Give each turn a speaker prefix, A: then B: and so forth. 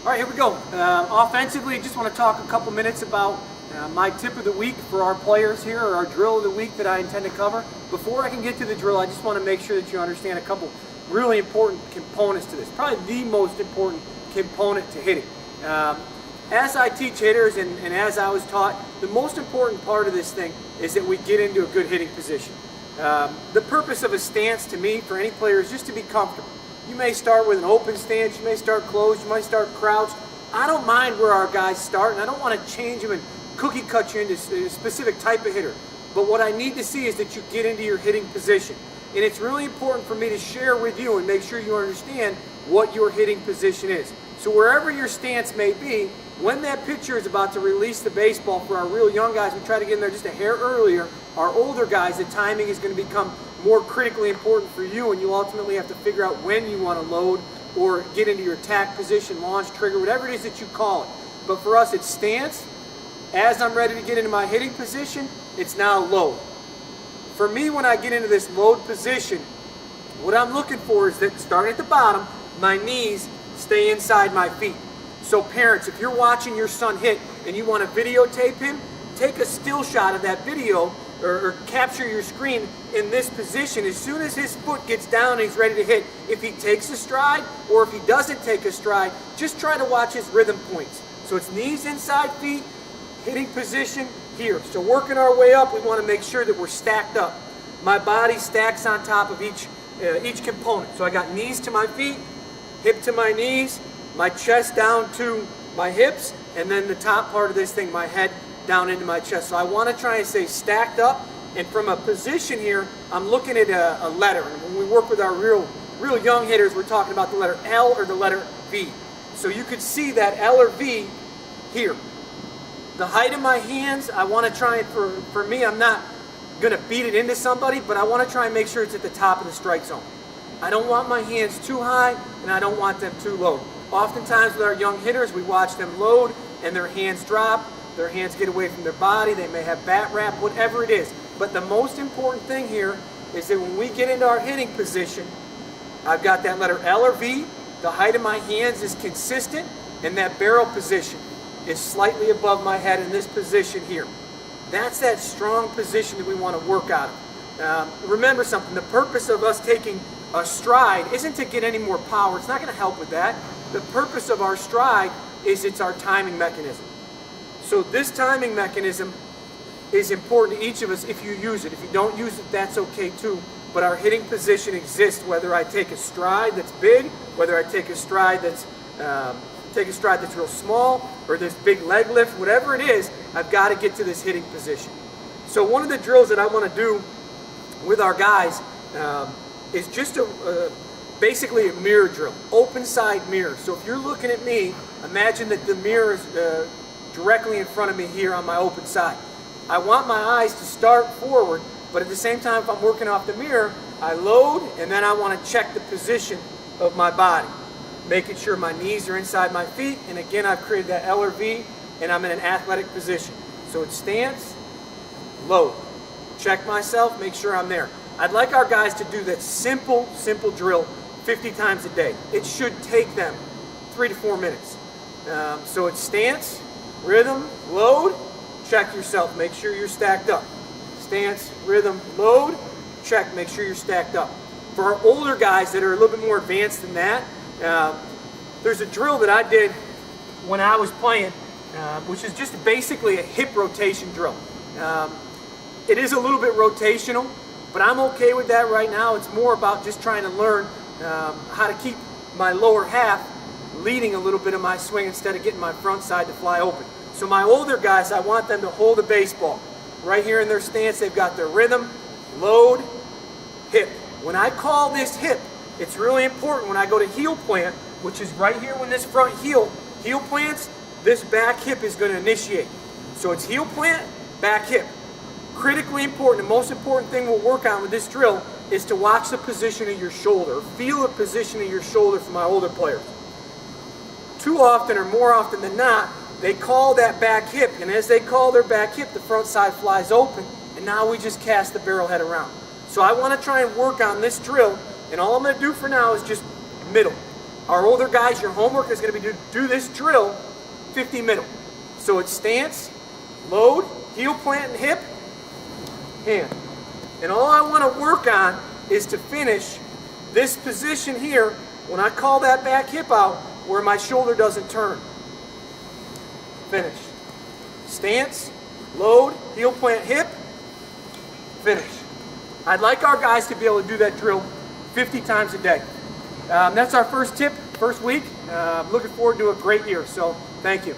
A: All right, here we go. Offensively, just want to talk a couple minutes about my tip of the week for our players here, or our drill of the week that I intend to cover. Before I can get to the drill, I just want to make sure that you understand a couple really important components to this. Probably the most important component to hitting. As I teach hitters and as I was taught, the most important part of this thing is that we get into a good hitting position. The purpose of a stance to me for any player is just to be comfortable. You may start with an open stance, you may start closed, you might start crouched. I don't mind where our guys start, and I don't want to change them and cookie cut you into a specific type of hitter. But what I need to see is that you get into your hitting position. And it's really important for me to share with you and make sure you understand what your hitting position is. So wherever your stance may be, when that pitcher is about to release the baseball, for our real young guys, we try to get in there just a hair earlier. Our older guys, the timing is going to become more critically important for you, and you ultimately have to figure out when you want to load or get into your attack position, launch, trigger, whatever it is that you call it. But for us, it's stance. As I'm ready to get into my hitting position, it's now load. For me, when I get into this load position, what I'm looking for is that, starting at the bottom, my knees stay inside my feet. So parents, if you're watching your son hit and you want to videotape him, take a still shot of that video or capture your screen in this position. As soon as his foot gets down and he's ready to hit, if he takes a stride or if he doesn't take a stride, just try to watch his rhythm points. So it's knees inside feet, hitting position here. So working our way up, we want to make sure that we're stacked up. My body stacks on top of each component. So I got knees to my feet, hip to my knees, my chest down to my hips, and then the top part of this thing, my head down into my chest. So I want to try and stay stacked up, and from a position here, I'm looking at a letter. And when we work with our real young hitters, we're talking about the letter L or the letter V. So you could see that L or V here. The height of my hands, I want to try and, for me, I'm not going to beat it into somebody, but I want to try and make sure it's at the top of the strike zone. I don't want my hands too high, and I don't want them too low. Oftentimes with our young hitters, we watch them load and their hands drop, their hands get away from their body, they may have bat wrap, whatever it is. But the most important thing here is that when we get into our hitting position, I've got that letter L or V, the height of my hands is consistent, and that barrel position is slightly above my head in this position here. That's that strong position that we want to work out of. Remember something, the purpose of us taking a stride isn't to get any more power. It's not going to help with that. The purpose of our stride is it's our timing mechanism. So this timing mechanism is important to each of us if you use it. If you don't use it, that's okay too. But our hitting position exists whether I take a stride that's big, whether I take a stride that's real small, or this big leg lift, whatever it is, I've got to get to this hitting position. So one of the drills that I want to do with our guys is just basically a mirror drill, open side mirror. So if you're looking at me, imagine that the mirror is directly in front of me here on my open side. I want my eyes to start forward, but at the same time, if I'm working off the mirror, I load, and then I want to check the position of my body, making sure my knees are inside my feet, and again, I've created that L or V, and I'm in an athletic position. So it's stance, load, check myself, make sure I'm there. I'd like our guys to do that simple drill 50 times a day. It should take them 3 to 4 minutes. So it's stance, rhythm, load, check yourself, make sure you're stacked up. Stance, rhythm, load, check, make sure you're stacked up. For our older guys that are a little bit more advanced than that, there's a drill that I did when I was playing, which is just basically a hip rotation drill. It is a little bit rotational, but I'm okay with that right now. It's more about just trying to learn how to keep my lower half leading a little bit of my swing instead of getting my front side to fly open. So my older guys, I want them to hold the baseball. Right here in their stance, they've got their rhythm, load, hip. When I call this hip, it's really important when I go to heel plant, which is right here when this front heel plants, this back hip is going to initiate. So it's heel plant, back hip. Critically important, the most important thing we'll work on with this drill is to watch the position of your shoulder, feel the position of your shoulder for my older players. Too often, or more often than not, they call that back hip, and as they call their back hip, the front side flies open, and now we just cast the barrel head around. So I want to try and work on this drill, and all I'm going to do for now is just middle. Our older guys, your homework is going to be to do this drill 50 middle. So it's stance, load, heel plant and hip, hand. And all I want to work on is to finish this position here when I call that back hip out where my shoulder doesn't turn. Finish. Stance, load, heel plant, hip, finish. I'd like our guys to be able to do that drill 50 times a day. That's our first tip, first week. I'm looking forward to a great year, so thank you.